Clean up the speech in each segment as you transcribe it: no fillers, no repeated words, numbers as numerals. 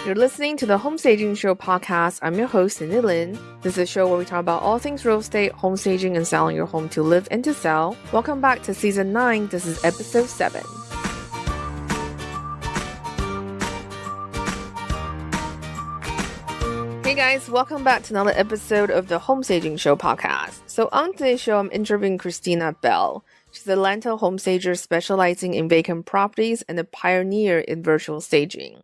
You're listening to the Home Staging Show podcast. I'm your host, Cindy Lin. This is a show where we talk about all things real estate, home staging, and selling your home to live and to sell. Welcome back to season 9. This is episode 7. Hey guys, welcome back to another episode of the Home Staging Show podcast. So on today's show, I'm interviewing Krisztina Bell. She's an Atlanta home stager specializing in vacant properties and a pioneer in virtual staging.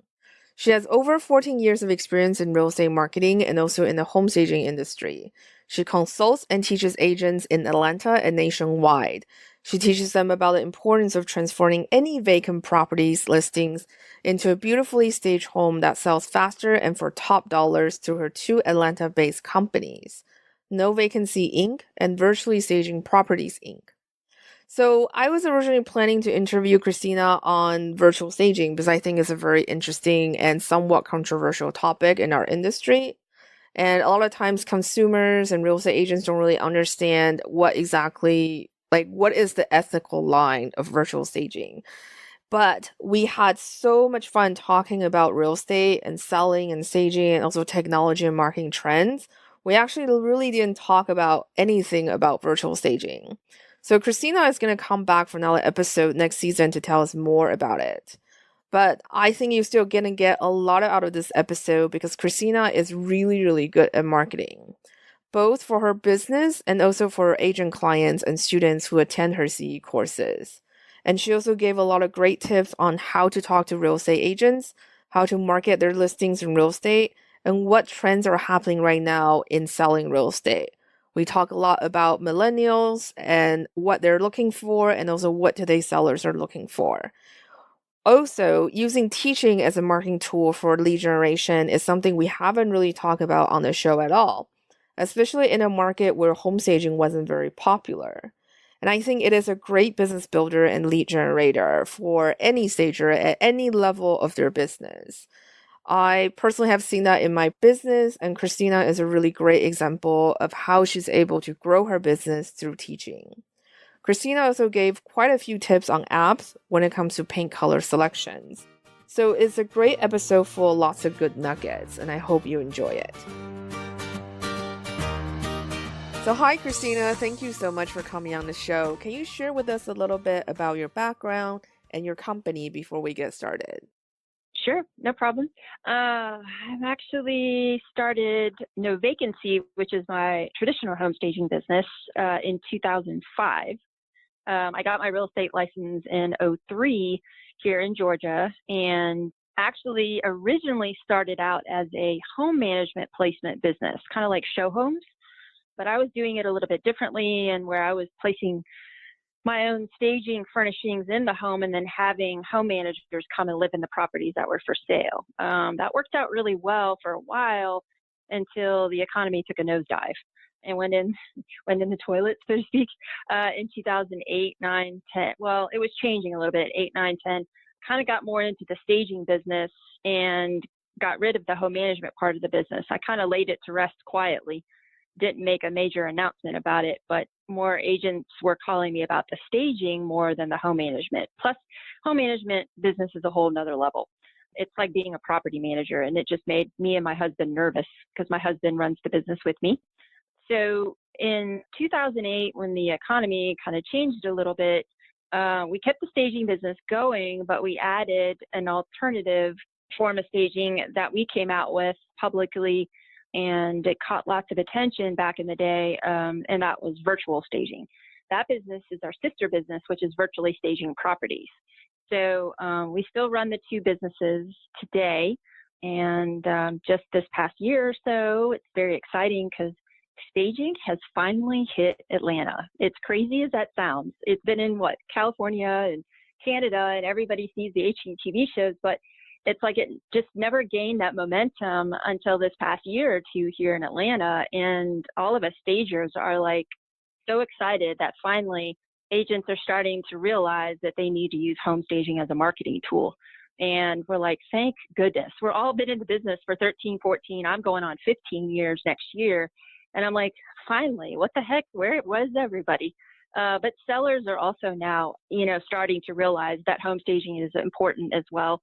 She has over 14 years of experience in real estate marketing and also in the home staging industry. She consults and teaches agents in Atlanta and nationwide. She teaches them about the importance of transforming any vacant properties listings into a beautifully staged home that sells faster and for top dollars through her 2 Atlanta-based companies, No Vacancy Inc. and Virtually Staging Properties Inc. So I was originally planning to interview Krisztina on virtual staging because I think it's a very interesting and somewhat controversial topic in our industry. And a lot of times consumers and real estate agents don't really understand what is the ethical line of virtual staging. But we had so much fun talking about real estate and selling and staging and also technology and marketing trends. We actually really didn't talk about anything about virtual staging. So Krisztina is going to come back for another episode next season to tell us more about it. But I think you're still going to get a lot out of this episode because Krisztina is really, really good at marketing, both for her business and also for her agent clients and students who attend her CE courses. And she also gave a lot of great tips on how to talk to real estate agents, how to market their listings in real estate, and what trends are happening right now in selling real estate. We talk a lot about millennials and what they're looking for and also what today's sellers are looking for. Also, using teaching as a marketing tool for lead generation is something we haven't really talked about on the show at all, especially in a market where home staging wasn't very popular. And I think it is a great business builder and lead generator for any stager at any level of their business. I personally have seen that in my business, and Krisztina is a really great example of how she's able to grow her business through teaching. Krisztina also gave quite a few tips on apps when it comes to paint color selections. So it's a great episode full of lots of good nuggets, and I hope you enjoy it. So hi, Krisztina. Thank you so much for coming on the show. Can you share with us a little bit about your background and your company before we get started? Sure, no problem. I've actually started No Vacancy, which is my traditional home staging business, in 2005. I got my real estate license in 2003 here in Georgia, and actually originally started out as a home management placement business, kind of like show homes, but I was doing it a little bit differently, and where I was placing my own staging furnishings in the home and then having home managers come and live in the properties that were for sale. That worked out really well for a while until the economy took a nosedive and went in the toilet, so to speak, in 2008, 9, 10. Well, it was changing a little bit, 8, 9, 10. Kind of got more into the staging business and got rid of the home management part of the business. I kind of laid it to rest quietly. Didn't make a major announcement about it, but more agents were calling me about the staging more than the home management. Plus, home management business is a whole nother level. It's like being a property manager, and it just made me and my husband nervous because my husband runs the business with me. So in 2008, when the economy kind of changed a little bit, we kept the staging business going, but we added an alternative form of staging that we came out with publicly, and it caught lots of attention back in the day, and that was virtual staging. That business is our sister business, which is Virtually Staging Properties. So we still run the 2 businesses today, and just this past year or so, it's very exciting because staging has finally hit Atlanta. It's crazy as that sounds. It's been in California and Canada, and everybody sees the HGTV shows, but it's like it just never gained that momentum until this past year or 2 here in Atlanta. And all of us stagers are like so excited that finally agents are starting to realize that they need to use home staging as a marketing tool. And we're like, thank goodness. We're all been in the business for 13, 14. I'm going on 15 years next year. And I'm like, finally, what the heck? Where was everybody? But sellers are also now, starting to realize that home staging is important as well.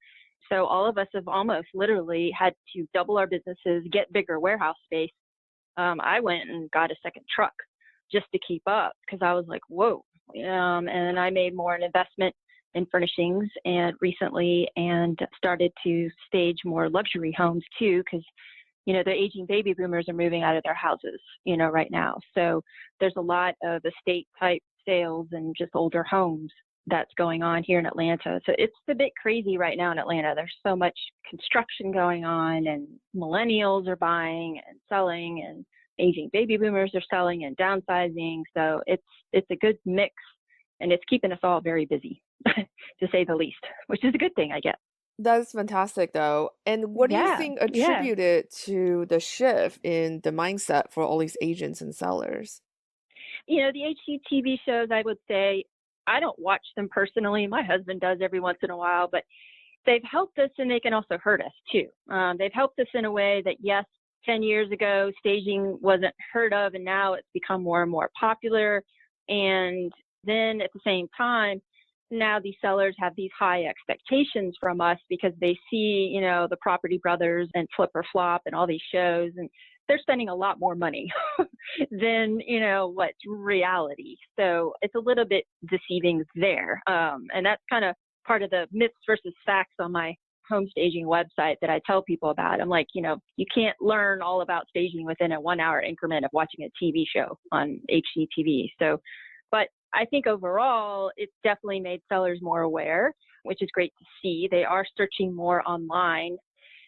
So all of us have almost literally had to double our businesses, get bigger warehouse space. I went and got a second truck just to keep up because I was like, whoa. And I made more an investment in furnishings and recently and started to stage more luxury homes too because the aging baby boomers are moving out of their houses, right now. So there's a lot of estate type sales and just older homes that's going on here in Atlanta. So it's a bit crazy right now in Atlanta. There's so much construction going on and millennials are buying and selling and aging baby boomers are selling and downsizing. So it's a good mix and it's keeping us all very busy to say the least, which is a good thing, I guess. That's fantastic, though. And what do you Yeah. think Yeah. attributed to the shift in the mindset for all these agents and sellers? The HGTV shows, I would say, I don't watch them personally. My husband does every once in a while, but they've helped us and they can also hurt us too. They've helped us in a way that, yes, 10 years ago, staging wasn't heard of, and now it's become more and more popular. And then at the same time, now these sellers have these high expectations from us because they see, the Property Brothers and Flip or Flop and all these shows, and they're spending a lot more money than, what's reality. So it's a little bit deceiving there. And that's kind of part of the myths versus facts on my home staging website that I tell people about. I'm like, you can't learn all about staging within a 1 hour increment of watching a TV show on HGTV. So, but I think overall, it's definitely made sellers more aware, which is great to see. They are searching more online.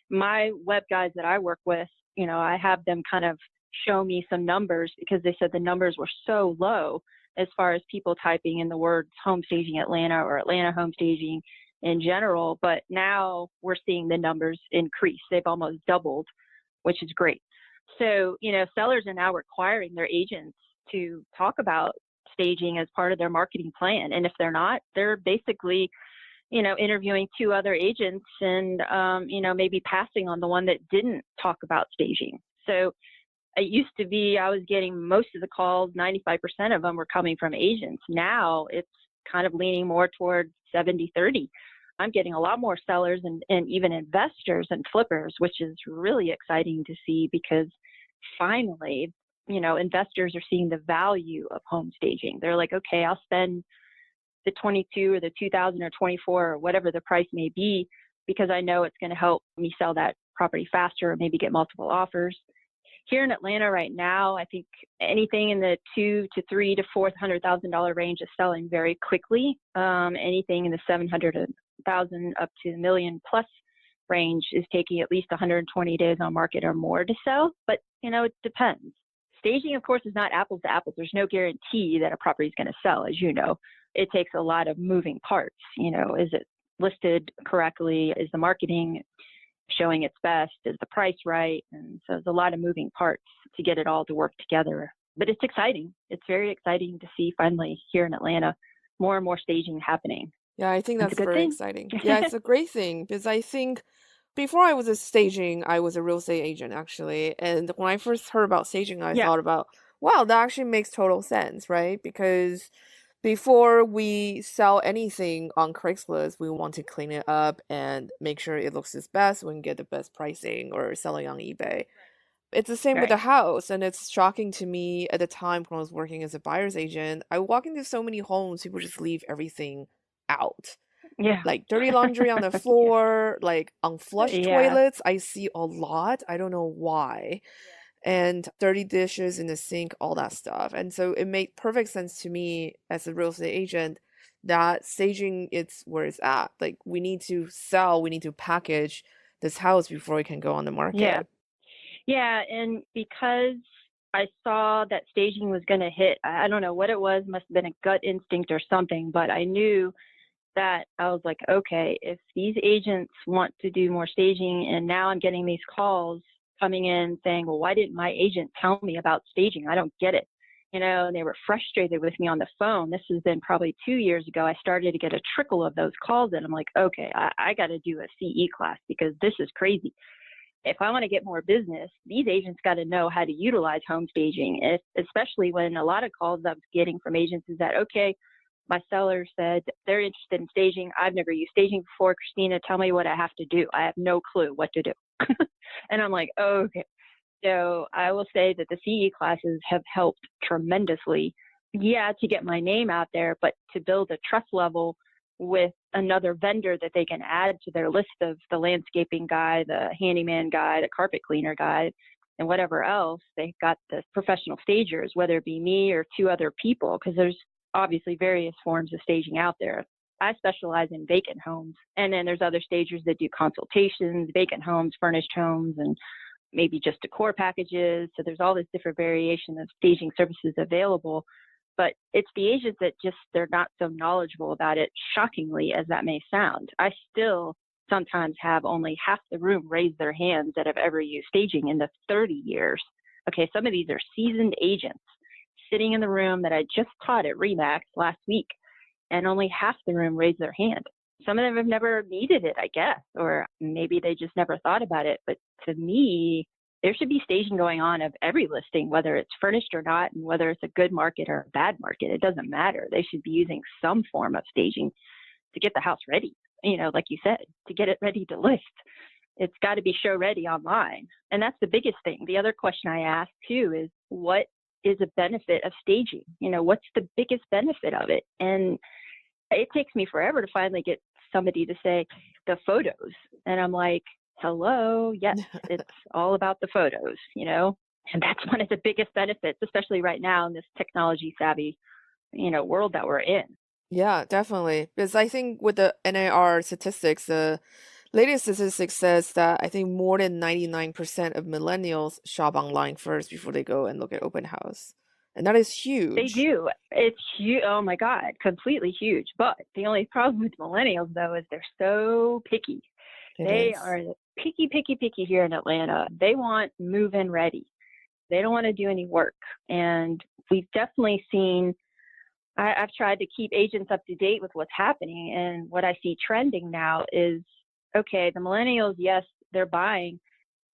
My web guys that I work with, I have them kind of show me some numbers because they said the numbers were so low as far as people typing in the words home staging Atlanta or Atlanta home staging in general. But now we're seeing the numbers increase. They've almost doubled, which is great. So, sellers are now requiring their agents to talk about staging as part of their marketing plan. And if they're not, they're basically, interviewing 2 other agents and, maybe passing on the one that didn't talk about staging. So it used to be I was getting most of the calls, 95% of them were coming from agents. Now it's kind of leaning more toward 70-30. I'm getting a lot more sellers and even investors and flippers, which is really exciting to see because finally, investors are seeing the value of home staging. They're like, okay, I'll spend the 22 or the 2000 or 24 or whatever the price may be because I know it's going to help me sell that property faster or maybe get multiple offers. Here in Atlanta right now, I think anything in the $200,000 to $300,000 to $400,000 range is selling very quickly. Anything in the $700,000 up to $1 million plus range is taking at least 120 days on market or more to sell. But, it depends. Staging, of course, is not apples to apples. There's no guarantee that a property is going to sell, as you know. It takes a lot of moving parts. Is it listed correctly? Is the marketing showing its best? Is the price right? And so there's a lot of moving parts to get it all to work together. But it's exciting. It's very exciting to see finally here in Atlanta more and more staging happening. Yeah, I think It's a that's good very thing. exciting. Yeah, it's a great thing because I think before I was a staging, I was a real estate agent actually. And when I first heard about staging, I Yeah, thought about, wow, that actually makes total sense, right? Because before we sell anything on Craigslist, we want to clean it up and make sure it looks its best. We can get the best pricing or selling on eBay. It's the same with a right. house, and it's shocking to me at the time when I was working as a buyer's agent. I walk into so many homes, people just leave everything out. Yeah. Like dirty laundry on the Yeah. floor, like unflushed Yeah. toilets, I see a lot. I don't know why. And dirty dishes in the sink, all that stuff. And so it made perfect sense to me as a real estate agent that staging it's where it's at. Like we need to sell, we need to package this house before it can go on the Yeah. market. Yeah. And because I saw that staging was going to hit, I don't know what it was, must have been a gut instinct or something, but I knew that I was like, okay, if these agents want to do more staging and now I'm getting these calls coming in saying, well, why didn't my agent tell me about staging? I don't get it. And they were frustrated with me on the phone. This has been probably 2 years ago. I started to get a trickle of those calls and I'm like, okay, I got to do a CE class because this is crazy. If I want to get more business, these agents got to know how to utilize home staging, especially when a lot of calls I was getting from agents is that, okay, My seller said they're interested in staging. I've never used staging before. Krisztina, tell me what I have to do. I have no clue what to do. And I'm like, oh, okay. So I will say that the CE classes have helped tremendously. Yeah, to get my name out there, but to build a trust level with another vendor that they can add to their list of the landscaping guy, the handyman guy, the carpet cleaner guy, and whatever else. They've got the professional stagers, whether it be me or two other people, because there's obviously various forms of staging out there. I specialize in vacant homes, and then there's other stagers that do consultations, vacant homes, furnished homes, and maybe just decor packages. So there's all this different variation of staging services available. But it's the agents that just, they're not so knowledgeable about it, shockingly as that may sound. I still sometimes have only half the room raise their hands that have ever used staging in the 30 years. Okay, some of these are seasoned agents sitting in the room that I just taught at Remax last week, and only half the room raised their hand. Some of them have never needed it, I guess, or maybe they just never thought about it. But to me, there should be staging going on of every listing, whether it's furnished or not, and whether it's a good market or a bad market. It doesn't matter. They should be using some form of staging to get the house ready, like you said, to get it ready to list. It's got to be show ready online. And that's the biggest thing. The other question I ask too is, what is a benefit of staging? What's the biggest benefit of it? And it takes me forever to finally get somebody to say the photos. And I'm like, hello, yes, it's all about the photos, and that's one of the biggest benefits, especially right now in this technology savvy, world that we're in. Yeah, definitely. Because I think with the NAR statistics, the latest statistics says that I think more than 99% of millennials shop online first before they go and look at open house. And that is huge. They do. It's huge. Oh my God, completely huge. But the only problem with millennials, though, is they're so picky. They are picky here in Atlanta. They want move-in ready. They don't want to do any work. And we've definitely seen, I've tried to keep agents up to date with what's happening. And what I see trending now is, okay, the millennials, yes, they're buying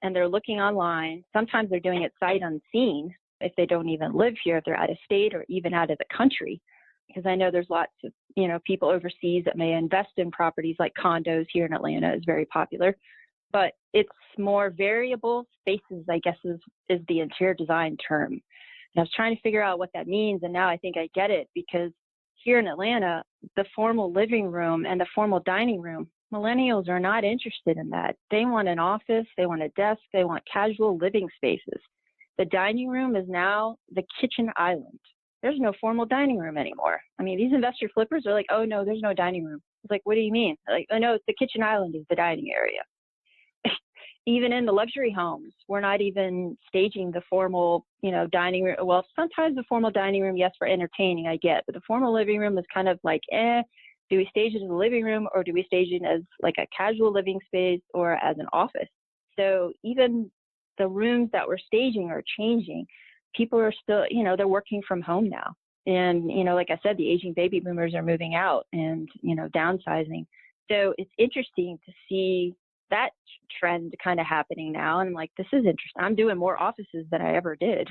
and they're looking online. Sometimes they're doing it sight unseen if they don't even live here, if they're out of state or even out of the country. Because I know there's lots of, people overseas that may invest in properties like condos here in Atlanta is very popular. But it's more variable spaces, I guess, is the interior design term. And I was trying to figure out what that means, and now I think I get it, because here in Atlanta, the formal living room and the formal dining room, millennials are not interested in that. They want an office, they want a desk, they want casual living spaces. The dining room is now the kitchen island. There's no formal dining room anymore. I mean, these investor flippers are like, oh no, there's no dining room. It's like, what do you mean? Like, oh no, it's the kitchen island is the dining area. Even in the luxury homes, we're not even staging the formal, dining room. Well, sometimes the formal dining room, yes, for entertaining, I get, but the formal living room is kind of like, do we stage it as a living room, or do we stage it as like a casual living space or as an office? So even the rooms that we're staging are changing. People are still, they're working from home now. And, like I said, the aging baby boomers are moving out and, downsizing. So it's interesting to see that trend kind of happening now. And I'm like, this is interesting. I'm doing more offices than I ever did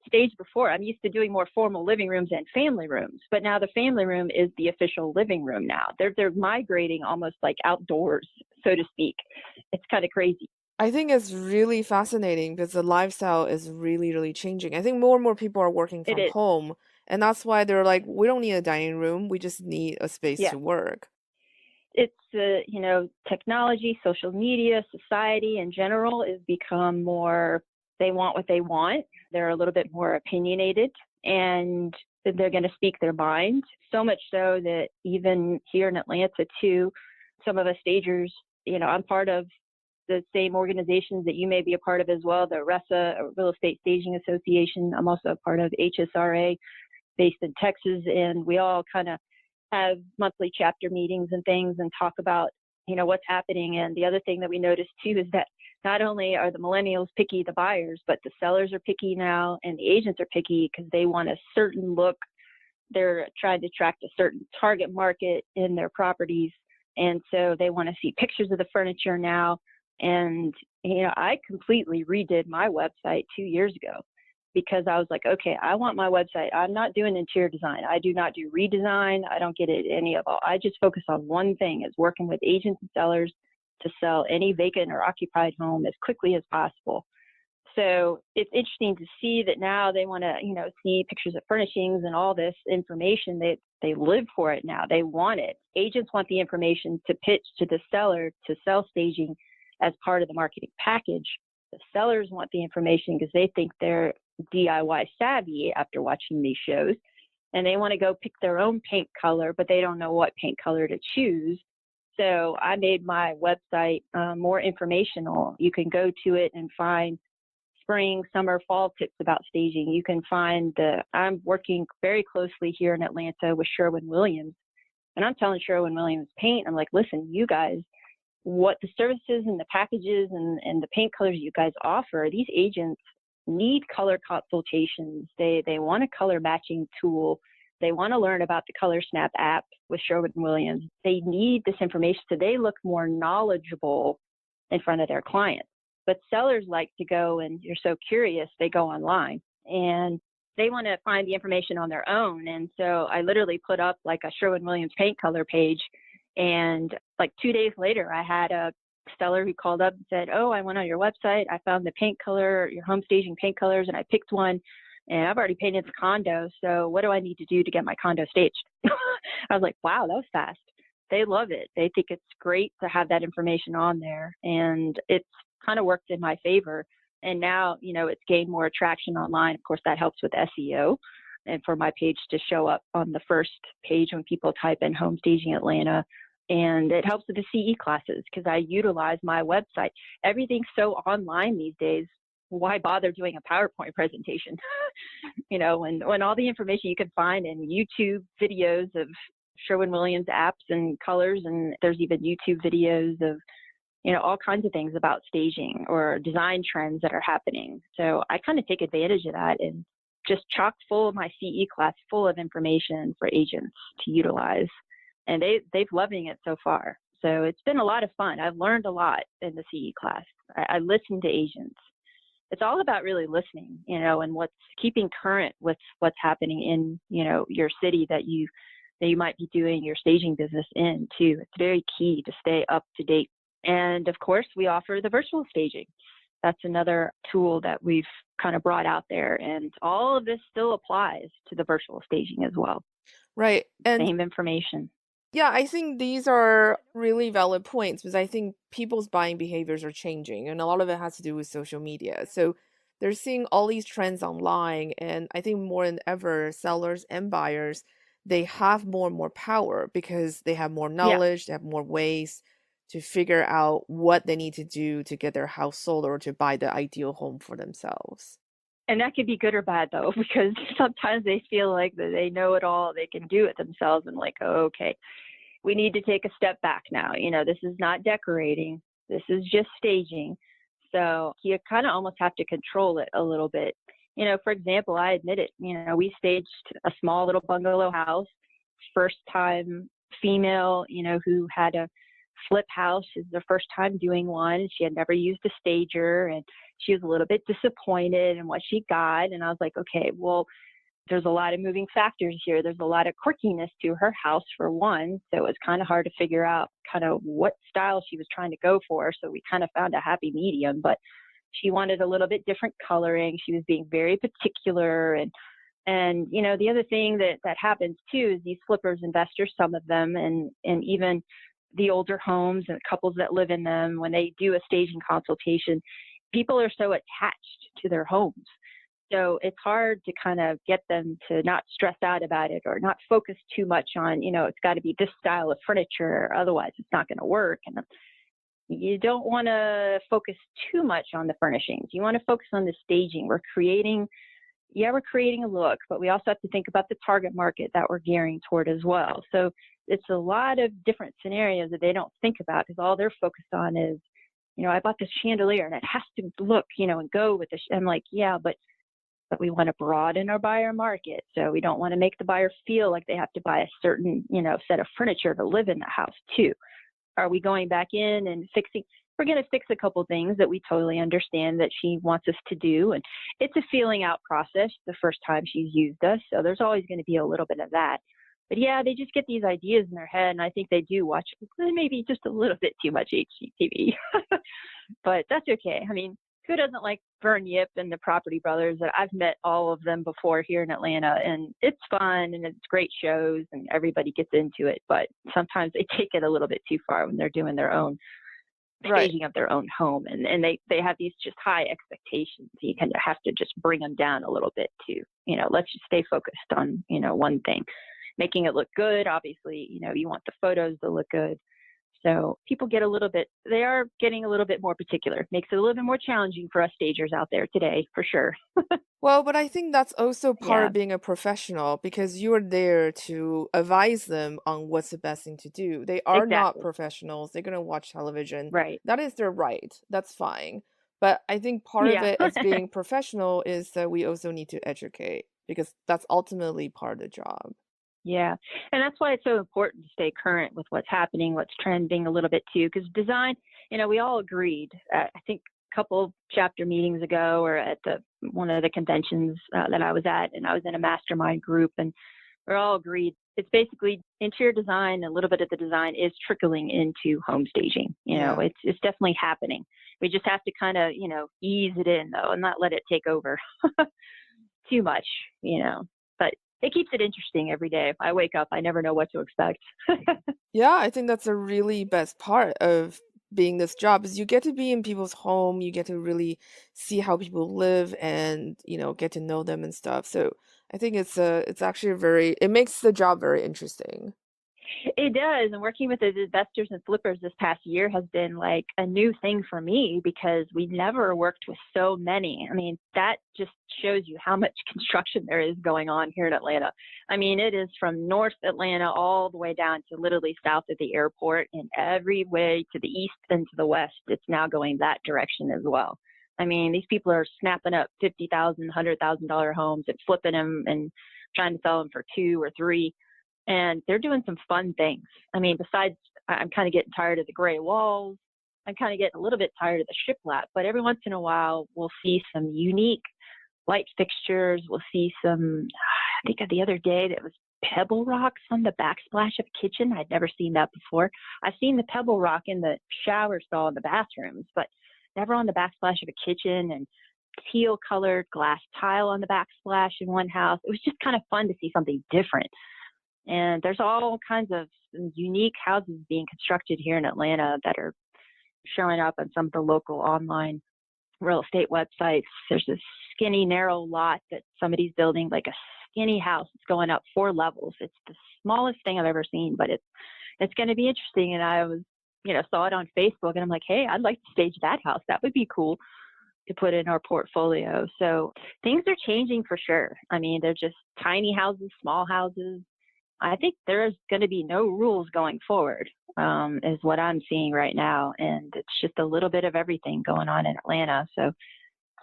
stage before. I'm used to doing more formal living rooms and family rooms, but now the family room is the official living room now. They're migrating almost like outdoors, so to speak. It's kind of crazy. I think it's really fascinating because the lifestyle is really, really changing. I think more and more people are working from home, and that's why they're like, we don't need a dining room. We just need a space to work. It's technology, social media, society in general has become more, they want what they want. They're a little bit more opinionated, and they're going to speak their mind. So much so that even here in Atlanta too, some of us stagers, I'm part of the same organizations that you may be a part of as well, the RESA, Real Estate Staging Association. I'm also a part of HSRA based in Texas, and we all kind of have monthly chapter meetings and things and talk about, what's happening. And the other thing that we noticed too is that not only are the millennials picky, the buyers, but the sellers are picky now, and the agents are picky because they want a certain look. They're trying to attract a certain target market in their properties. And so they want to see pictures of the furniture now. And, I completely redid my website 2 years ago because I was like, okay, I want my website. I'm not doing interior design. I do not do redesign. I don't get it any of all. I just focus on one thing, is working with agents and sellers to sell any vacant or occupied home as quickly as possible. So it's interesting to see that now they want to, see pictures of furnishings and all this information. They live for it now. They want it. Agents want the information to pitch to the seller to sell staging as part of the marketing package. The sellers want the information because they think they're DIY savvy after watching these shows, and they want to go pick their own paint color, but they don't know what paint color to choose. So I made my website more informational. You can go to it and find spring, summer, fall tips about staging. You can find I'm working very closely here in Atlanta with Sherwin-Williams, and I'm telling Sherwin-Williams Paint, I'm like, listen, you guys, what the services and the packages and the paint colors you guys offer, these agents need color consultations. They want a color matching tool. They want to learn about the Color Snap app with Sherwin-Williams. They need this information so they look more knowledgeable in front of their clients. But sellers like to go, and you're so curious, they go online and they want to find the information on their own. And so I literally put up like a Sherwin-Williams paint color page. And like 2 days later, I had a seller who called up and said, oh, I went on your website. I found the paint color, your home staging paint colors, and I picked one. And I've already painted the condo. So what do I need to do to get my condo staged? I was like, wow, that was fast. They love it. They think it's great to have that information on there. And it's kind of worked in my favor. And now, it's gained more traction online. Of course, that helps with SEO and for my page to show up on the first page when people type in Home Staging Atlanta. And it helps with the CE classes because I utilize my website. Everything's so online these days. Why bother doing a PowerPoint presentation? When all the information you can find in YouTube videos of Sherwin-Williams apps and colors, and there's even YouTube videos of all kinds of things about staging or design trends that are happening. So I kind of take advantage of that and just chock full of my CE class full of information for agents to utilize. And they've loving it so far. So it's been a lot of fun. I've learned a lot in the CE class. I listen to agents. It's all about really listening, and what's keeping current with what's happening in, your city that you might be doing your staging business in too. It's very key to stay up to date. And of course, we offer the virtual staging. That's another tool that we've kind of brought out there. And all of this still applies to the virtual staging as well. Right. And same information. yeah, I think these are really valid points because I think people's buying behaviors are changing, and a lot of it has to do with social media. So they're seeing all these trends online, and I think more than ever, sellers and buyers, they have more and more power because they have more Yeah. knowledge, they have more ways to figure out what they need to do to get their house sold or to buy the ideal home for themselves. And that could be good or bad though, because sometimes they feel like that they know it all, they can do it themselves, and like, oh, okay, we need to take a step back now. This is not decorating. This is just staging. So you kind of almost have to control it a little bit. For example, I admit it, we staged a small little bungalow house, first time female, who had a flip house. Is their first time doing one. She had never used a stager, and she was a little bit disappointed in what she got. And I was like, okay, well, there's a lot of moving factors here. There's a lot of quirkiness to her house for one. So it was kind of hard to figure out kind of what style she was trying to go for. So we kind of found a happy medium, but she wanted a little bit different coloring. She was being very particular. And the other thing that happens too is these flippers, investors, some of them, and even the older homes and couples that live in them, when they do a staging consultation, people are so attached to their homes. So it's hard to kind of get them to not stress out about it or not focus too much on, it's got to be this style of furniture, otherwise it's not going to work. And you don't want to focus too much on the furnishings. You want to focus on the staging. We're creating a look, but we also have to think about the target market that we're gearing toward as well. So it's a lot of different scenarios that they don't think about because all they're focused on is, I bought this chandelier and it has to look, and go with this. I'm like, yeah, but we want to broaden our buyer market. So we don't want to make the buyer feel like they have to buy a certain, set of furniture to live in the house too. Are we going back in and fixing? we're going to fix a couple things that we totally understand that she wants us to do. And it's a feeling out process the first time she's used us. So there's always going to be a little bit of that. But yeah, they just get these ideas in their head, and I think they do watch maybe just a little bit too much HGTV. But that's okay. I mean, who doesn't like Vern Yip and the Property Brothers? I've met all of them before here in Atlanta, and it's fun and it's great shows and everybody gets into it. But sometimes they take it a little bit too far when they're doing their own Right. staging of their own home, and they have these just high expectations. You kind of have to just bring them down a little bit to, let's just stay focused on, one thing, making it look good. Obviously, you want the photos to look good. So people they are getting a little bit more particular. Makes it a little bit more challenging for us stagers out there today, for sure. Well, but I think that's also part Yeah, of being a professional because you are there to advise them on what's the best thing to do. They are not exactly. professionals. They're going to watch television. Right. That is their right. That's fine. But I think part of Yeah. it as being professional is that we also need to educate because that's ultimately part of the job. Yeah. And that's why it's so important to stay current with what's happening, what's trending a little bit too, because design, we all agreed, I think a couple chapter meetings ago or at one of the conventions that I was at, and I was in a mastermind group, and we're all agreed. It's basically interior design. A little bit of the design is trickling into home staging. Yeah. It's definitely happening. We just have to kind of, ease it in though, and not let it take over too much, but it keeps it interesting every day. If I wake up, I never know what to expect. Yeah, I think that's a really best part of being this job is you get to be in people's home, you get to really see how people live and, get to know them and stuff. So I think it's actually it makes the job very interesting. It does. And working with the investors and flippers this past year has been like a new thing for me because we never worked with so many. I mean, that just shows you how much construction there is going on here in Atlanta. I mean, it is from North Atlanta all the way down to literally south of the airport and every way to the east and to the west. It's now going that direction as well. I mean, these people are snapping up $50,000, $100,000 homes and flipping them and trying to sell them for 2 or 3, and they're doing some fun things. I mean, besides, I'm kind of getting tired of the gray walls. I'm kind of getting a little bit tired of the shiplap, but every once in a while, we'll see some unique light fixtures. We'll see some, I think the other day that was pebble rocks on the backsplash of a kitchen. I'd never seen that before. I've seen the pebble rock in the shower stall in the bathrooms, but never on the backsplash of a kitchen, and teal colored glass tile on the backsplash in one house. It was just kind of fun to see something different. And there's all kinds of unique houses being constructed here in Atlanta that are showing up on some of the local online real estate websites. There's this skinny, narrow lot that somebody's building, like a skinny house. It's going up 4 levels. It's the smallest thing I've ever seen, but it's going to be interesting. And I was, saw it on Facebook, and I'm like, hey, I'd like to stage that house. That would be cool to put in our portfolio. So things are changing for sure. I mean, they're just tiny houses, small houses. I think there's going to be no rules going forward, is what I'm seeing right now. And it's just a little bit of everything going on in Atlanta. So,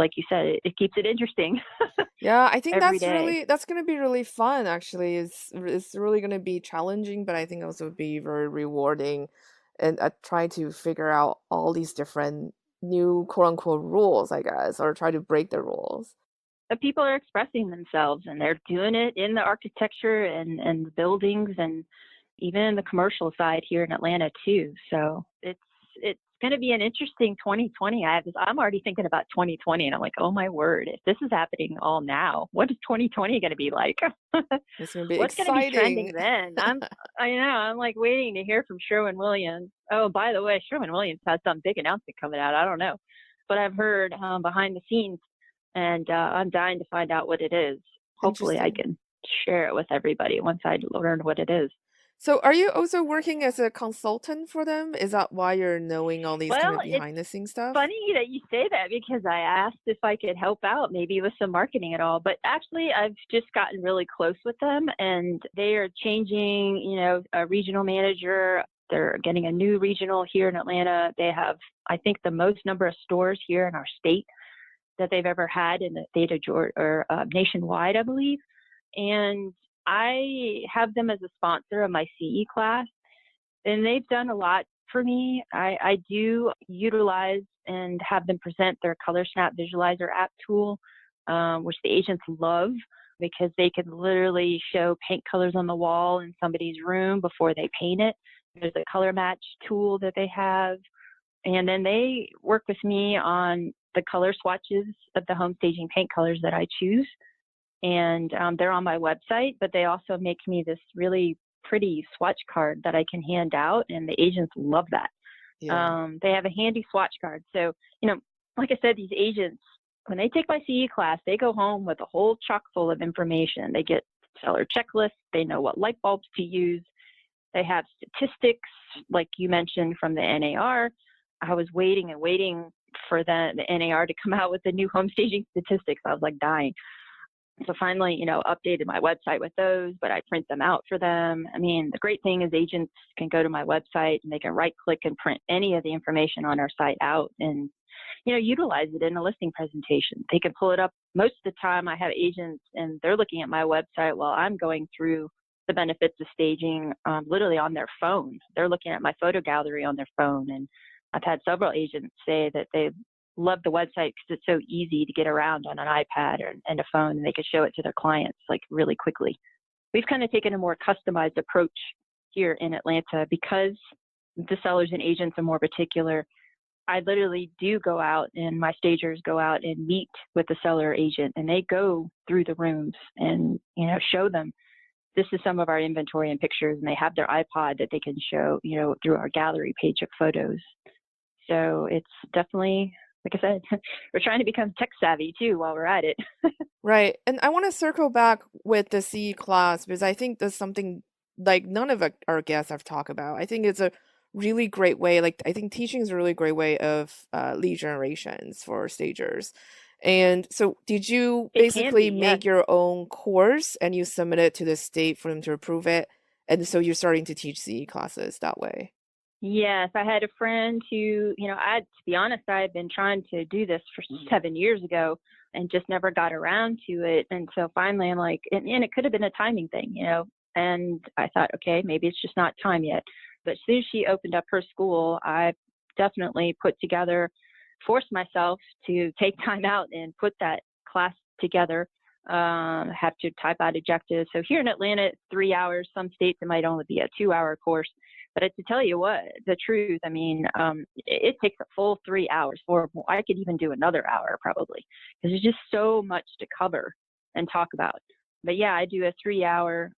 like you said, it keeps it interesting Yeah, I think every day. that's going to be really fun actually. It's really going to be challenging, but I think also be very rewarding and try to figure out all these different new quote unquote rules, I guess, or try to break the rules. But people are expressing themselves, and they're doing it in the architecture and the buildings, and even in the commercial side here in Atlanta too. So it's going to be an interesting 2020. I'm already thinking about 2020, and I'm like, oh my word, if this is happening all now, what is 2020 going to be like? It's going to be What's going to be trending exciting. then? I know, I'm like waiting to hear from Sherwin-Williams. Oh, by the way, Sherwin-Williams has some big announcement coming out. I don't know, but I've heard behind the scenes, and I'm dying to find out what it is. Hopefully, I Interesting. can share it with everybody once I learn what it is. So are you also working as a consultant for them? Is that why you're knowing all these kind Well, of it's behind the scenes stuff? funny that you say that because I asked if I could help out maybe with some marketing at all. But actually, I've just gotten really close with them, and they are changing, a regional manager. They're getting a new regional here in Atlanta. They have, I think, the most number of stores here in our state that they've ever had in the state of Georgia, or nationwide, I believe. And I have them as a sponsor of my CE class, and they've done a lot for me. I do utilize and have them present their Color Snap Visualizer app tool, which the agents love because they can literally show paint colors on the wall in somebody's room before they paint it. There's a color match tool that they have. And then they work with me on the color swatches of the home staging paint colors that I choose. And they're on my website, but they also make me this really pretty swatch card that I can hand out, and the agents love that. Yeah. They have a handy swatch card. So, like I said, these agents, when they take my CE class, they go home with a whole chock full of information. They get seller checklists. They know what light bulbs to use. They have statistics, like you mentioned, from the NAR. I was waiting and waiting for the NAR to come out with the new home staging statistics. I was like dying. So finally, updated my website with those, but I print them out for them. I mean, the great thing is agents can go to my website and they can right click and print any of the information on our site out and, utilize it in a listing presentation. They can pull it up. Most of the time I have agents and they're looking at my website while I'm going through the benefits of staging literally on their phone. They're looking at my photo gallery on their phone. And I've had several agents say that they love the website because it's so easy to get around on an iPad and a phone, and they could show it to their clients like really quickly. We've kind of taken a more customized approach here in Atlanta because the sellers and agents are more particular. I literally do go out and my stagers go out and meet with the seller agent, and they go through the rooms and, show them this is some of our inventory and pictures, and they have their iPod that they can show, through our gallery page of photos. So it's definitely, like I said, we're trying to become tech savvy too while we're at it. Right. And I want to circle back with the CE class because I think that's something like none of our guests have talked about. I think it's a really great way. Like, I think teaching is a really great way of lead generations for stagers. And so, did you It can be, basically yes. make your own course and you submit it to the state for them to approve it? And so you're starting to teach CE classes that way. Yes, I had a friend who, to be honest, I had been trying to do this for 7 years ago and just never got around to it. And so finally I'm like, and it could have been a timing thing, and I thought, okay, maybe it's just not time yet. But as soon as she opened up her school, I definitely forced myself to take time out and put that class together. Have to type out objectives. So here in Atlanta, it's 3 hours. Some states it might only be a 2-hour course. But to tell you what, the truth, I mean, it takes a full 3 hours, or I could even do another hour probably, because there's just so much to cover and talk about. But yeah, I do a 3 hour.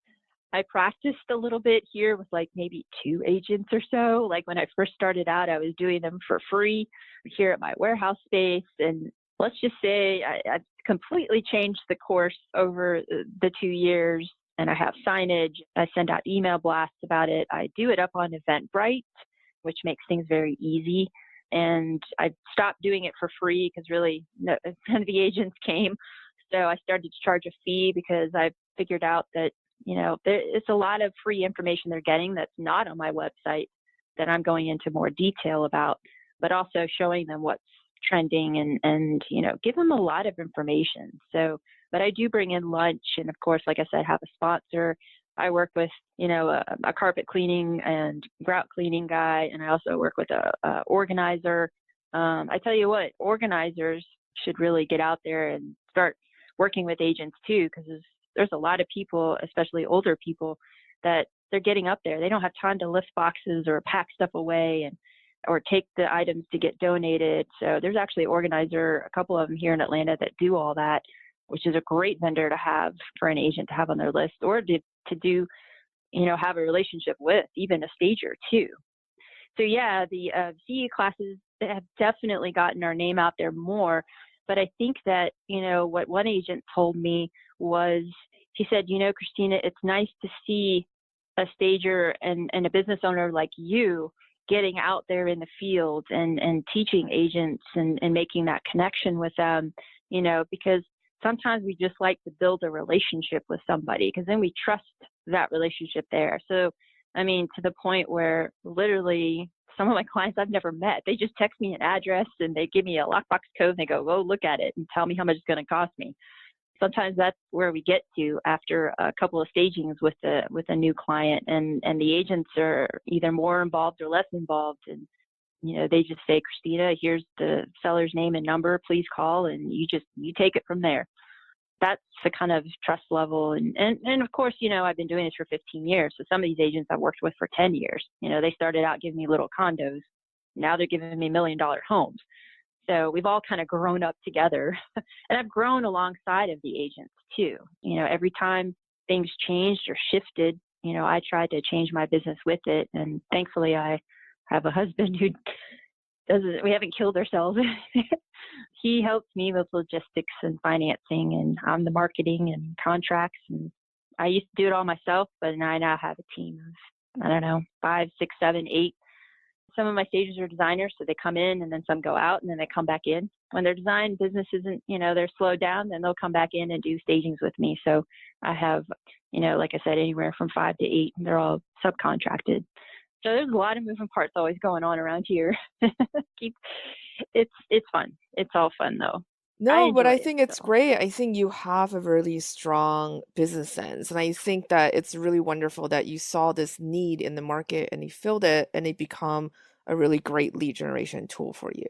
I practiced a little bit here with like maybe 2 agents or so. Like when I first started out, I was doing them for free here at my warehouse space. And let's just say I've completely changed the course over the 2 years. And I have signage. I send out email blasts about it. I do it up on Eventbrite, which makes things very easy. And I stopped doing it for free because really none of the agents came. So I started to charge a fee because I figured out that, it's a lot of free information they're getting that's not on my website that I'm going into more detail about, but also showing them what's trending and give them a lot of information. So, but I do bring in lunch, and of course, like I said, have a sponsor. I work with, a carpet cleaning and grout cleaning guy, and I also work with a organizer. I tell you what, organizers should really get out there and start working with agents too, because there's a lot of people, especially older people, that they're getting up there. They don't have time to lift boxes or pack stuff away or take the items to get donated. So there's actually an organizer, a couple of them here in Atlanta that do all that, which is a great vendor to have for an agent to have on their list, or to do, have a relationship with, even a stager too. So yeah, the CE classes have definitely gotten our name out there more. But I think that, what one agent told me was, he said, Krisztina, it's nice to see a stager and a business owner like you getting out there in the field and teaching agents and making that connection with them, because sometimes we just like to build a relationship with somebody because then we trust that relationship there. So, I mean, to the point where literally some of my clients I've never met, they just text me an address and they give me a lockbox code and they go, "Go look at it and tell me how much it's going to cost me." sometimes that's where we get to after a couple of stagings with a new client, and the agents are either more involved or less involved, and they just say, Krisztina, here's the seller's name and number, please call, and you take it from there. That's the kind of trust level. And of course, I've been doing this for 15 years. So some of these agents I've worked with for 10 years, they started out giving me little condos. Now they're giving me $1 million homes. So we've all kind of grown up together. And I've grown alongside of the agents too. Every time things changed or shifted, I tried to change my business with it. And thankfully I have a husband who we haven't killed ourselves. He helps me with logistics and financing, and I'm the marketing and contracts. And I used to do it all myself, but I now have a team of, I don't know, 5, 6, 7, 8. Some of my stages are designers, so they come in and then some go out and then they come back in. When their design business isn't, they're slowed down, then they'll come back in and do stagings with me. So I have, like I said, anywhere from 5 to 8, and they're all subcontracted. So there's a lot of moving parts always going on around here. It's fun. It's all fun though. No, but I think it's great. I think you have a really strong business sense. And I think that it's really wonderful that you saw this need in the market and you filled it, and it become a really great lead generation tool for you.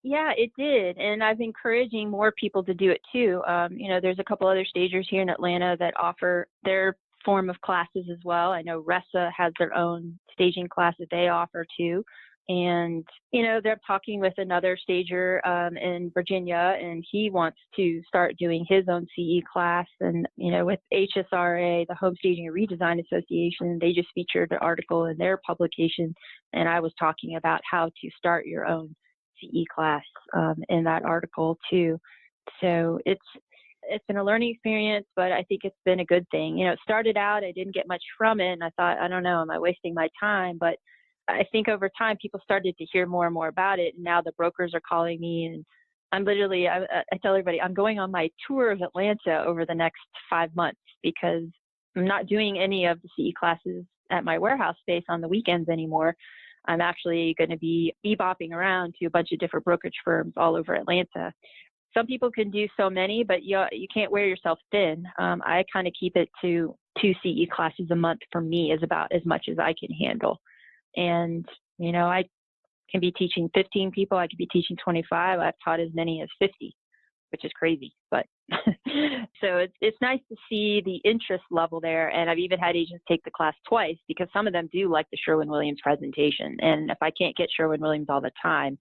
Yeah, it did. And I'm encouraging more people to do it too. There's a couple other stagers here in Atlanta that offer their form of classes as well. I know Ressa has their own staging class that they offer too. And, they're talking with another stager in Virginia, and he wants to start doing his own CE class. And, with HSRA, the Home Staging and Redesign Association, they just featured an article in their publication. And I was talking about how to start your own CE class in that article too. So it's been a learning experience, but I think it's been a good thing. It started out, I didn't get much from it, and I thought, I don't know, am I wasting my time? But I think over time, people started to hear more and more about it. And now the brokers are calling me, and I'm literally, I tell everybody, I'm going on my tour of Atlanta over the next 5 months, because I'm not doing any of the CE classes at my warehouse space on the weekends anymore. I'm actually going to be bebopping around to a bunch of different brokerage firms all over Atlanta. Some people can do so many, but you can't wear yourself thin. I kind of keep it to 2 CE classes a month. For me is about as much as I can handle. And, I can be teaching 15 people. I could be teaching 25. I've taught as many as 50, which is crazy. But so it's nice to see the interest level there. And I've even had agents take the class twice, because some of them do like the Sherwin-Williams presentation. And if I can't get Sherwin-Williams all the time,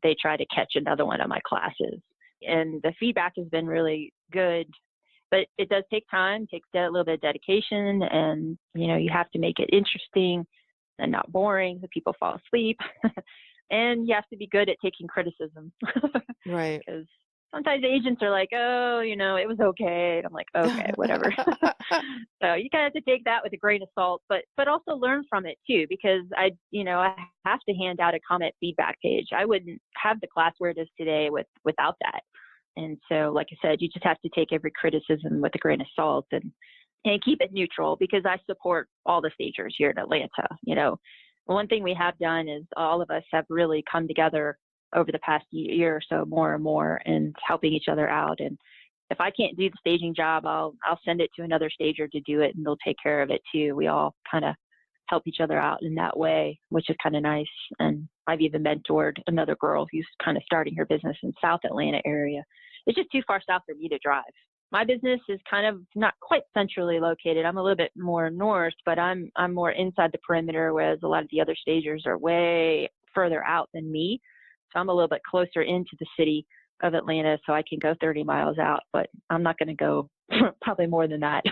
they try to catch another one of my classes. And the feedback has been really good. But it does take time, takes a little bit of dedication, and, you have to make it interesting and not boring so people fall asleep. And you have to be good at taking criticism. Right. Because sometimes agents are like, oh, it was okay. And I'm like, okay, whatever. So you kind of have to take that with a grain of salt, but also learn from it too, because I have to hand out a comment feedback page. I wouldn't have the class where it is today without that. And so, like I said, you just have to take every criticism with a grain of salt and keep it neutral, because I support all the stagers here in Atlanta. One thing we have done is all of us have really come together over the past year or so, more and more, and helping each other out. And if I can't do the staging job, I'll send it to another stager to do it, and they'll take care of it too. We all kind of help each other out in that way, which is kind of nice. And I've even mentored another girl who's kind of starting her business in South Atlanta area. It's just too far south for me to drive. My business is kind of not quite centrally located. I'm a little bit more north, but I'm more inside the perimeter, whereas a lot of the other stagers are way further out than me. So I'm a little bit closer into the city of Atlanta, so I can go 30 miles out, but I'm not going to go probably more than that.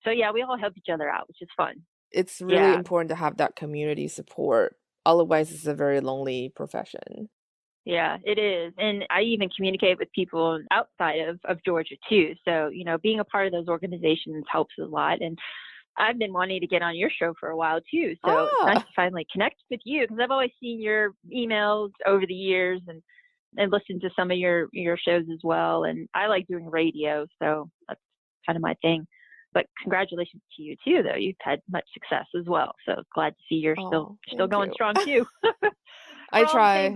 So yeah, we all help each other out, which is fun. It's really important to have that community support. Otherwise, it's a very lonely profession. Yeah, it is. And I even communicate with people outside of Georgia too. So, being a part of those organizations helps a lot. And I've been wanting to get on your show for a while too. So It's nice to finally connect with you, because I've always seen your emails over the years and listened to some of your shows as well. And I like doing radio, so that's kind of my thing. But congratulations to you too, though. You've had much success as well. So glad to see you're still going strong too. I try.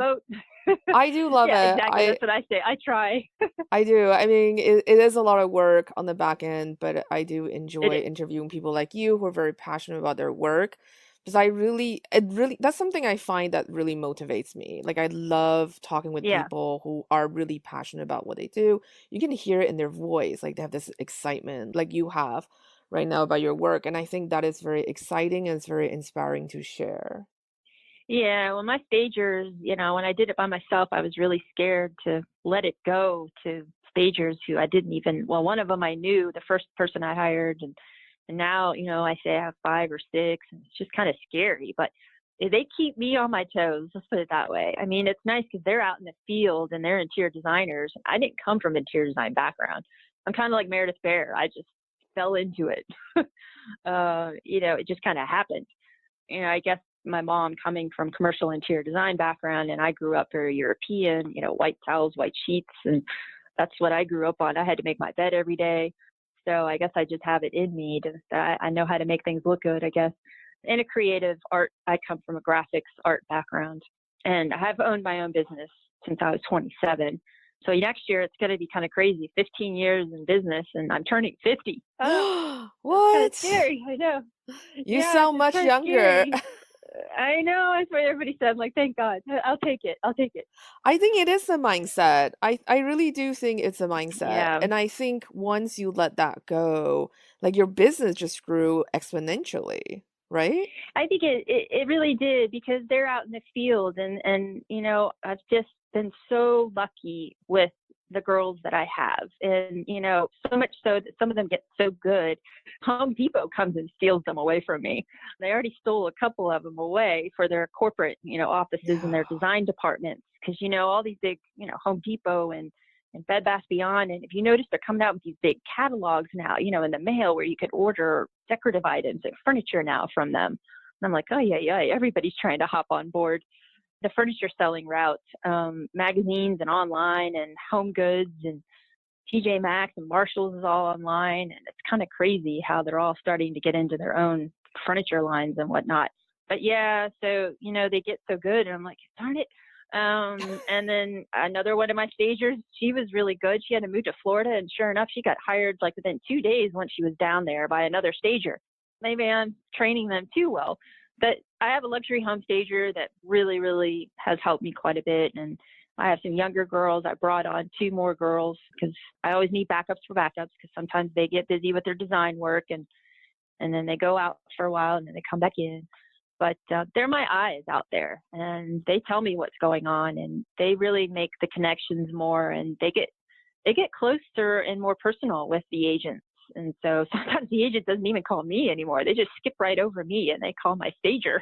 I do love Yeah, it. exactly. That's what I say. I try. I do. I mean, it is a lot of work on the back end, but I do It enjoy is. interviewing people like you who are very passionate about their work. Because that's something I find that really motivates me. Like, I love talking with Yeah. people who are really passionate about what they do. You can hear it in their voice. Like, they have this excitement, like you have right now about your work. And I think that is very exciting and it's very inspiring to share. Yeah, well, my stagers, when I did it by myself, I was really scared to let it go to stagers who I didn't even, well, one of them I knew, the first person I hired, and now, I say I have 5 or 6, and it's just kind of scary, but they keep me on my toes, let's put it that way. I mean, it's nice because they're out in the field and they're interior designers. I didn't come from an interior design background. I'm kind of like Meredith Bear. I just fell into it. It just kind of happened. I guess my mom coming from commercial interior design background, and I grew up very European, white towels, white sheets, and that's what I grew up on. I had to make my bed every day. So I guess I just have it in me I know how to make things look good, I guess. In a creative art, I come from a graphics art background, and I have owned my own business since I was 27. So next year it's going to be kind of crazy. 15 years in business, and I'm turning 50. Oh, that's kind of What? scary. I know. You Yeah, sound it's much kind of younger. scary. I know. That's what everybody said. I'm like, thank God. I'll take it. I'll take it. I think it is a mindset. I really do think it's a mindset. Yeah. And I think once you let that go, like your business just grew exponentially, right? I think it really did because they're out in the field and I've just been so lucky with the girls that I have. And, so much so that some of them get so good, Home Depot comes and steals them away from me. They already stole a couple of them away for their corporate, offices and Yeah. their design departments. Because, all these big, Home Depot and Bed Bath Beyond. And if you notice, they're coming out with these big catalogs now, in the mail where you could order decorative items and furniture now from them. And I'm like, oh, yeah, everybody's trying to hop on board the furniture selling route, magazines and online and home goods and TJ Maxx and Marshalls is all online. And it's kind of crazy how they're all starting to get into their own furniture lines and whatnot. But yeah, so, they get so good. And I'm like, darn it. And then another one of my stagers, she was really good. She had to move to Florida. And sure enough, she got hired like within 2 days once she was down there by another stager. Maybe I'm training them too well. But I have a luxury home stager that really, really has helped me quite a bit. And I have some younger girls. I brought on 2 more girls because I always need backups for backups because sometimes they get busy with their design work and then they go out for a while and then they come back in. But they're my eyes out there and they tell me what's going on and they really make the connections more and they get closer and more personal with the agents. And so sometimes the agent doesn't even call me anymore. They just skip right over me and they call my stager,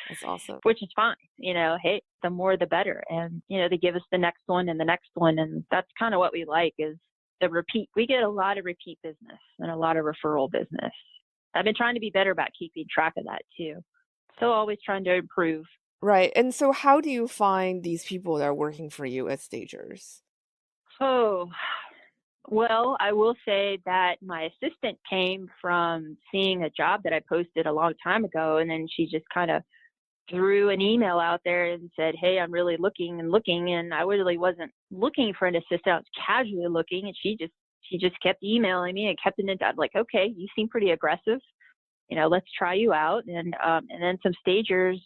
That's awesome. which is fine. Hey, the more the better. And, they give us the next one and the next one. And that's kind of what we like is the repeat. We get a lot of repeat business and a lot of referral business. I've been trying to be better about keeping track of that too. So always trying to improve. Right. And so how do you find these people that are working for you as stagers? Oh, well, I will say that my assistant came from seeing a job that I posted a long time ago, and then she just kind of threw an email out there and said, "Hey, I'm really looking and looking," and I really wasn't looking for an assistant. I was casually looking, and she just kept emailing me and kept it in. I'm like, "Okay, you seem pretty aggressive. Let's try you out." And then some stagers,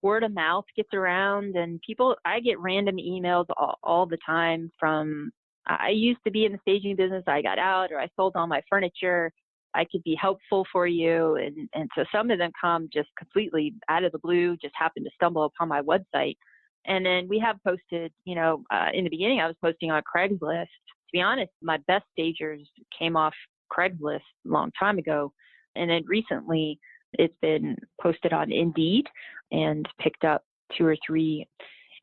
word of mouth gets around, and people. I get random emails all the time from. I used to be in the staging business. I got out, or I sold all my furniture. I could be helpful for you, and so some of them come just completely out of the blue, just happen to stumble upon my website. And then we have posted. In the beginning, I was posting on Craigslist. To be honest, my best stagers came off Craigslist a long time ago. And then recently it's been posted on Indeed and picked up 2 or 3.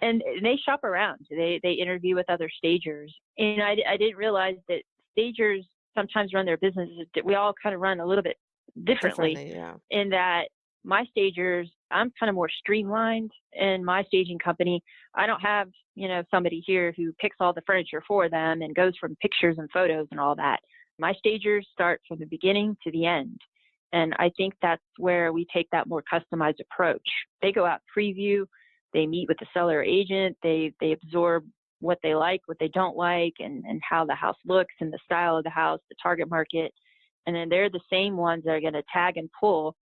And they shop around. They interview with other stagers. And I didn't realize that stagers sometimes run their businesses. We all kind of run a little bit differently Differently, yeah. in that my stagers, I'm kind of more streamlined in my staging company. I don't have, somebody here who picks all the furniture for them and goes from pictures and photos and all that. My stagers start from the beginning to the end. And I think that's where we take that more customized approach. They go out preview, they meet with the seller or agent, they absorb what they like, what they don't like, and how the house looks and the style of the house, the target market. And then they're the same ones that are going to tag and pull.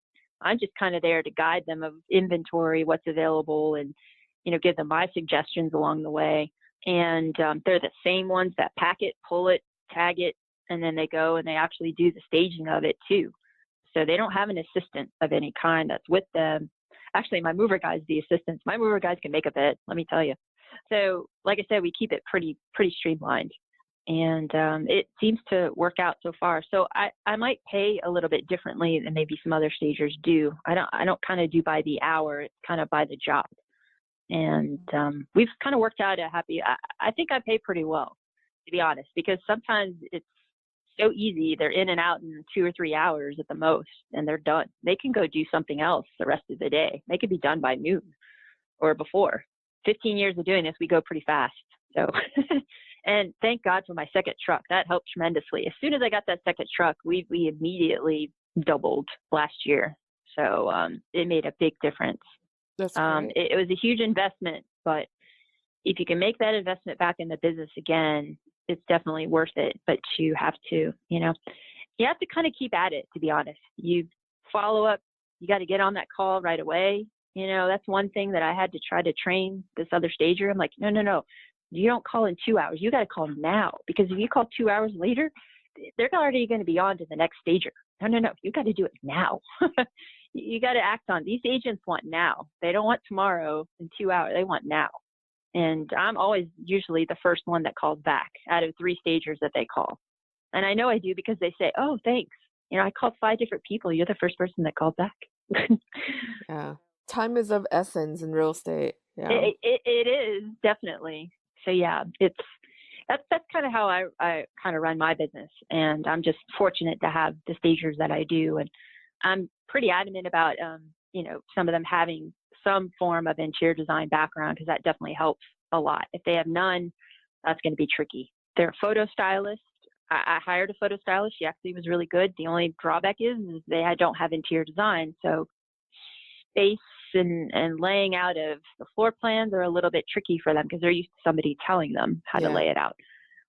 I'm just kind of there to guide them of inventory, what's available, and, give them my suggestions along the way. And they're the same ones that pack it, pull it, tag it, and then they go and they actually do the staging of it too. So they don't have an assistant of any kind that's with them. Actually, my mover guys, the assistants, my mover guys can make a bed, let me tell you. So like I said, we keep it pretty streamlined. And it seems to work out so far. So I might pay a little bit differently than maybe some other stagers do. I don't kind of do by the hour. It's kind of by the job. And we've kind of worked out a happy, I think I pay pretty well, to be honest, because sometimes it's so easy. They're in and out in 2 or 3 hours at the most, and they're done. They can go do something else the rest of the day. They could be done by noon or before. 15 years of doing this, we go pretty fast. So, and thank God for my second truck. That helped tremendously. As soon as I got that second truck, we immediately doubled last year. So it made a big difference. That's great. It was a huge investment, but if you can make that investment back in the business again, it's definitely worth it. But you have to, you have to kind of keep at it, to be honest. You follow up, you got to get on that call right away. That's one thing that I had to try to train this other stager. I'm like, no. You don't call in 2 hours. You got to call now, because if you call 2 hours later, they're already going to be on to the next stager. No. You got to do it now. You got to act on. These agents want now. They don't want tomorrow in 2 hours. They want now. And I'm always usually the first one that calls back out of 3 stagers that they call. And I know I do because they say, oh, thanks. I called 5 different people. You're the first person that called back. Yeah. Time is of essence in real estate. Yeah. It is, definitely. So yeah, that's kind of how I kind of run my business. And I'm just fortunate to have the stagers that I do. And I'm pretty adamant about, some of them having some form of interior design background, because that definitely helps a lot. If they have none, that's going to be tricky. They're a photo stylist. I hired a photo stylist. She actually was really good. The only drawback is they don't have interior design. So space and laying out of the floor plans are a little bit tricky for them, because they're used to somebody telling them how to lay it out.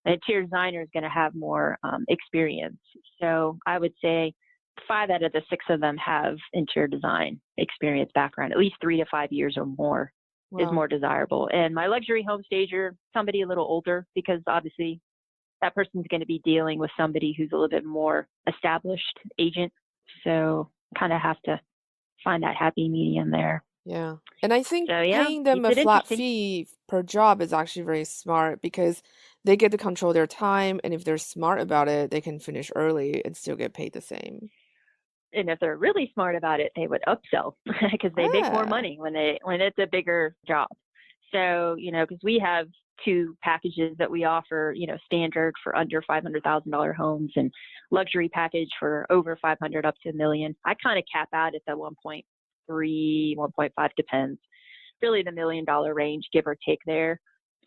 An interior designer is going to have more experience. So I would say 5 out of the 6 of them have interior design experience background. At least 3 to 5 years or more is more desirable. And my luxury home stager, somebody a little older, because obviously that person's going to be dealing with somebody who's a little bit more established agent. So kind of have to find that happy medium there. Yeah. And I think paying them a flat fee per job is actually very smart, because they get to control their time. And if they're smart about it, they can finish early and still get paid the same. And if they're really smart about it, they would upsell, because they make more money when it's a bigger job. So, because we have 2 packages that we offer, standard for under $500,000 homes, and luxury package for over 500 up to $1 million. I kind of cap out at the 1.3, 1.5, depends. Really the $1 million range, give or take there.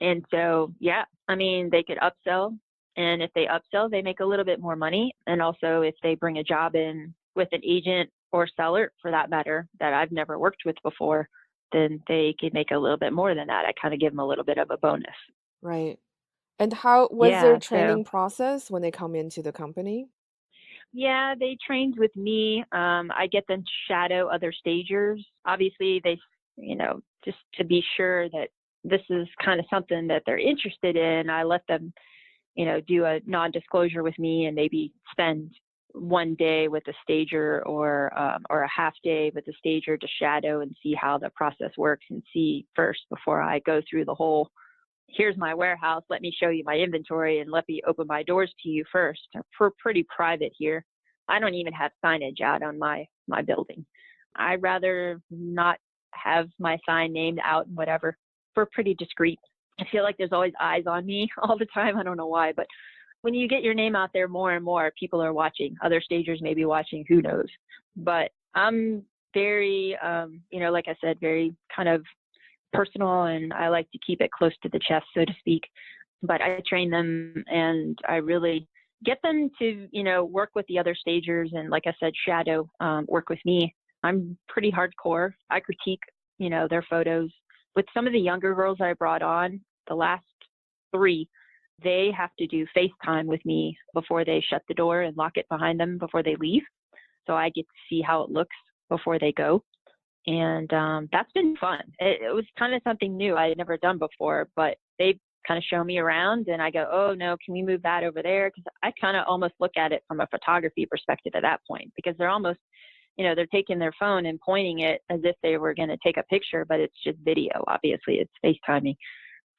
And so, they could upsell. And if they upsell, they make a little bit more money. And also if they bring a job in with an agent or seller, for that matter, that I've never worked with before, then they could make a little bit more than that. I kind of give them a little bit of a bonus. Right. And how was their training process when they come into the company? Yeah, they trained with me. I get them to shadow other stagers. Obviously, they, just to be sure that this is kind of something that they're interested in, I let them, do a non-disclosure with me and maybe spend one day with a stager or a half day with a stager to shadow and see how the process works, and see first before I go through the whole, here's my warehouse, let me show you my inventory and let me open my doors to you first. We're pretty private here. I don't even have signage out on my building. I'd rather not have my sign named out and whatever. We're pretty discreet. I feel like there's always eyes on me all the time. I don't know why, but when you get your name out there more and more, people are watching. Other stagers may be watching, who knows. But I'm very, like I said, very kind of personal, and I like to keep it close to the chest, so to speak. But I train them, and I really get them to, work with the other stagers, and like I said, shadow, work with me. I'm pretty hardcore. I critique, their photos. with some of the younger girls I brought on, the last 3, they have to do FaceTime with me before they shut the door and lock it behind them before they leave. So I get to see how it looks before they go. And that's been fun. It was kind of something new I had never done before, but they kind of show me around and I go, oh no, can we move that over there? Because I kind of almost look at it from a photography perspective at that point, because they're almost, they're taking their phone and pointing it as if they were going to take a picture, but it's just video. Obviously, it's FaceTiming.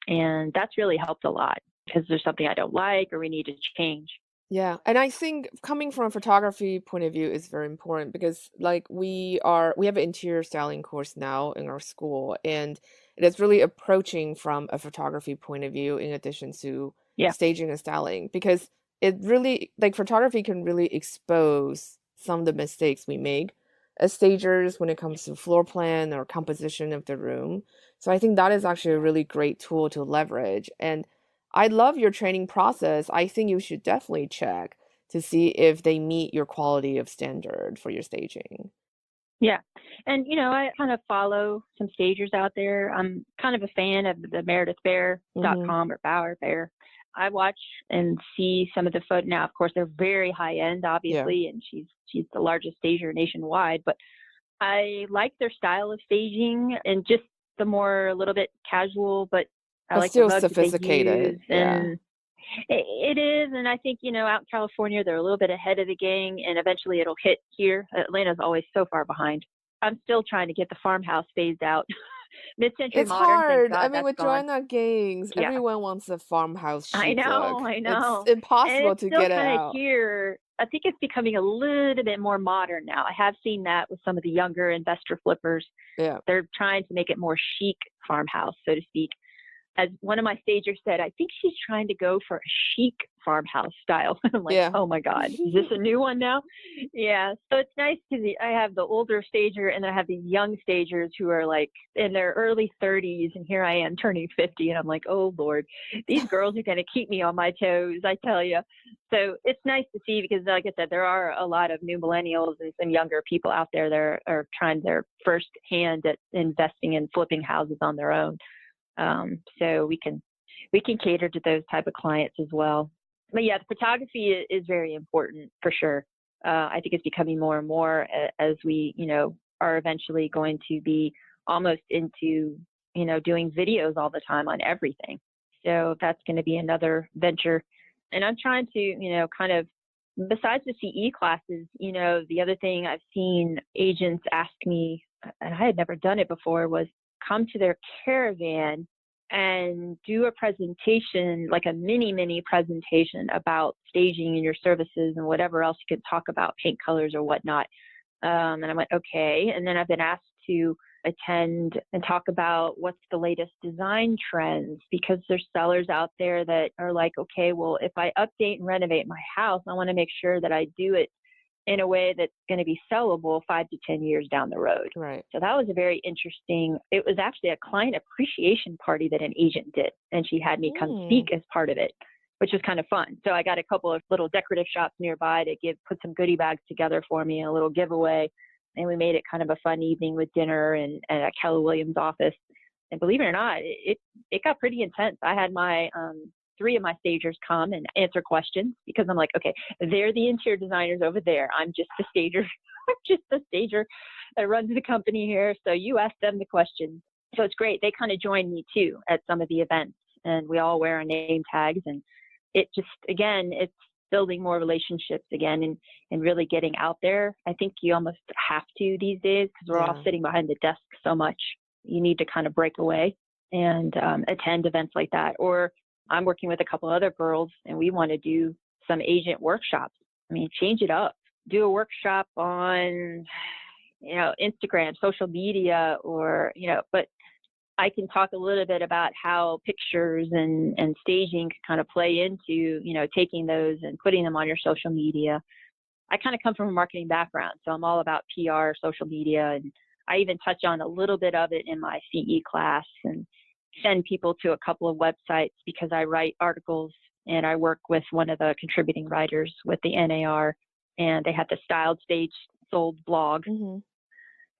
And that's really helped a lot because there's something I don't like or we need to change. Yeah, and I think coming from a photography point of view is very important because like we have an interior styling course now in our school, and it is really approaching from a photography point of view in addition to Yeah. staging and styling, because it really, like, photography can really expose some of the mistakes we make as stagers when it comes to floor plan or composition of the room. So I think that is actually a really great tool to leverage. And I love your training process. I think you should definitely check to see if they meet your quality of standard for your staging. Yeah. And, I kind of follow some stagers out there. I'm kind of a fan of the Mm-hmm. meredithbear.com or Bauer Bear. I watch and see some of the photos. Now, of course, they're very high end, Yeah. obviously, and she's the largest stager nationwide. But I like their style of staging and just the more a little bit casual, but I But like the still rugs that they sophisticated. use. Yeah. And it is, and I think, out in California, they're a little bit ahead of the game, and eventually it'll hit here. Atlanta's always so far behind. I'm still trying to get the farmhouse phased out. Mid-century It's modern, thank hard. I God mean, that's with gone. Joanna Gaines, Yeah, everyone wants a farmhouse I chic know, look. I It's know. And impossible it's to still get it kind of out. here. I think it's becoming a little bit more modern now. I have seen that with some of the younger investor flippers. Yeah. They're trying to make it more chic farmhouse, so to speak. As one of my stagers said, I think she's trying to go for a chic farmhouse style. I'm like, Yeah. oh my God, is this a new one now? Yeah. So it's nice because I have the older stager and I have the young stagers who are like in their early 30s. And here I am turning 50. And I'm like, oh Lord, these girls are going to keep me on my toes, I tell you. So it's nice to see because, like I said, there are a lot of new millennials and some younger people out there that are trying their first hand at investing in flipping houses on their own. So we can cater to those type of clients as well. But yeah, the photography is very important for sure. I think it's becoming more and more as we, are eventually going to be almost into, doing videos all the time on everything. So that's going to be another venture. And I'm trying to, kind of, besides the CE classes, the other thing I've seen agents ask me, and I had never done it before, was come to their caravan and do a presentation, like a mini presentation about staging and your services and whatever else you could talk about, paint colors or whatnot. And I went, okay. And then I've been asked to attend and talk about what's the latest design trends, because there's sellers out there that are like, okay, well, if I update and renovate my house, I want to make sure that I do it in a way that's going to be sellable 5 to 10 years down the road. Right. So that was a very interesting, it was actually a client appreciation party that an agent did. And she had me come speak as part of it, which was kind of fun. So I got a couple of little decorative shops nearby to put some goodie bags together for me, a little giveaway. And we made it kind of a fun evening with dinner and at Keller Williams' office. And believe it or not, it got pretty intense. I had my 3 of my stagers come and answer questions because I'm like, okay, they're the interior designers over there. I'm just the stager. I'm just the stager that runs the company here. So you ask them the questions. So it's great. They kind of join me too at some of the events, and we all wear our name tags. And it just, again, it's building more relationships again and really getting out there. I think you almost have to these days because we're all sitting behind the desk so much. You need to kind of break away and attend events like that. Or I'm working with a couple other girls and we want to do some agent workshops. I mean, change it up. Do a workshop on, Instagram, social media, or, but I can talk a little bit about how pictures and staging can kind of play into, taking those and putting them on your social media. I kind of come from a marketing background, so I'm all about PR, social media, and I even touch on a little bit of it in my CE class and send people to a couple of websites because I write articles and I work with one of the contributing writers with the NAR, and they have the Styled Stage Sold blog.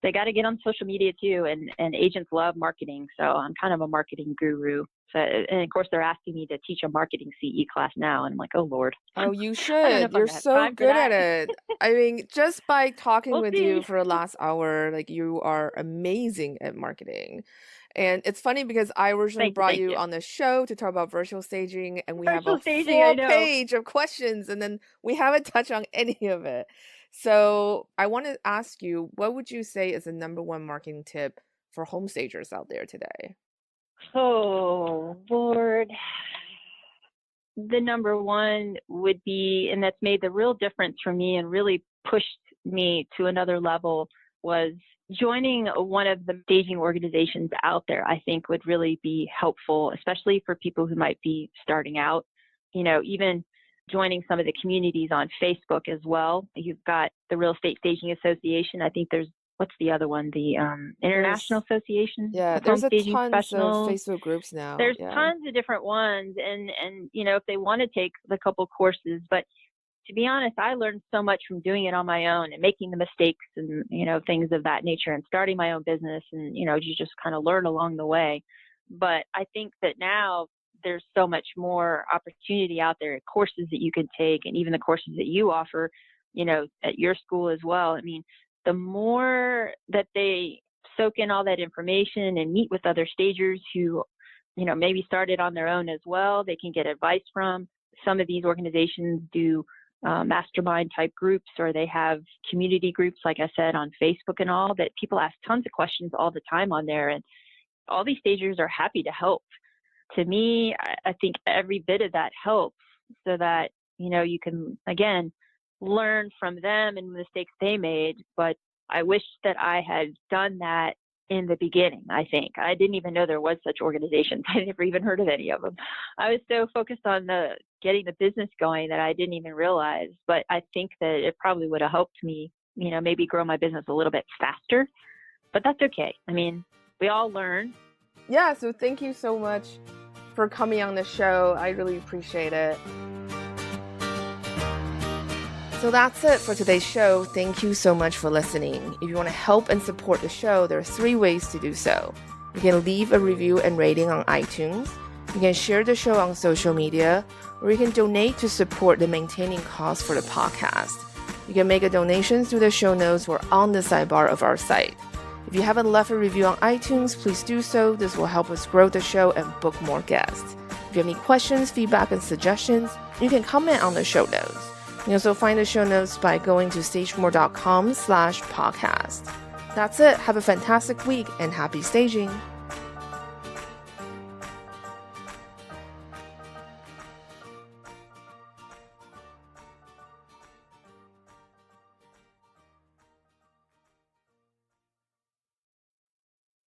they got to get on social media too. And agents love marketing. So I'm kind of a marketing guru. So, and of course, they're asking me to teach a marketing CE class now. And I'm like, oh, Lord. Oh, you I don't know should. if I'm You're going to have so time for good at that. it. I mean, just by talking We'll with you see. for the last hour, like you are amazing at marketing. And it's funny because I originally brought Thank you you. on the show to talk about virtual staging, and we have a Virtual staging, I full know. page of questions, and then we haven't touched on any of it. So I want to ask you, what would you say is the number one marketing tip for home stagers out there today? Oh, Lord. The number one would be, and that's made the real difference for me and really pushed me to another level, was joining one of the staging organizations out there. I think would really be helpful, especially for people who might be starting out. Even joining some of the communities on Facebook as well. You've got the Real Estate Staging Association. I think what's the other one? The International Association Yeah, of Home there's a Staging tons of Professionals. Facebook groups now. There's Yeah. tons of different ones, and if they want to take the couple courses, but to be honest, I learned so much from doing it on my own and making the mistakes and things of that nature, and starting my own business, and you just kind of learn along the way. But I think that now there's so much more opportunity out there, courses that you can take, and even the courses that you offer, at your school as well. I mean, the more that they soak in all that information and meet with other stagers who, maybe started on their own as well, they can get advice from. Some of these organizations do mastermind type groups, or they have community groups, like I said, on Facebook and all, that people ask tons of questions all the time on there. And all these stagers are happy to help. To me, I think every bit of that helps, so that, you can, again, learn from them and the mistakes they made. But I wish that I had done that in the beginning. I think I didn't even know there was such organizations. I never even heard of any of them. I was so focused on getting the business going that I didn't even realize. But I think that it probably would have helped me, maybe grow my business a little bit faster. But that's okay. I mean, we all learn. Yeah, so thank you so much for coming on the show. I really appreciate it. So that's it for today's show. Thank you so much for listening. If you want to help and support the show, there are 3 ways to do so. You can leave a review and rating on iTunes, you can share the show on social media, or you can donate to support the maintaining costs for the podcast. You can make a donation through the show notes or on the sidebar of our site. If you haven't left a review on iTunes, please do so. This will help us grow the show and book more guests. If you have any questions, feedback, and suggestions, you can comment on the show notes. You can also find the show notes by going to stagemore.com/podcast. That's it. Have a fantastic week and happy staging.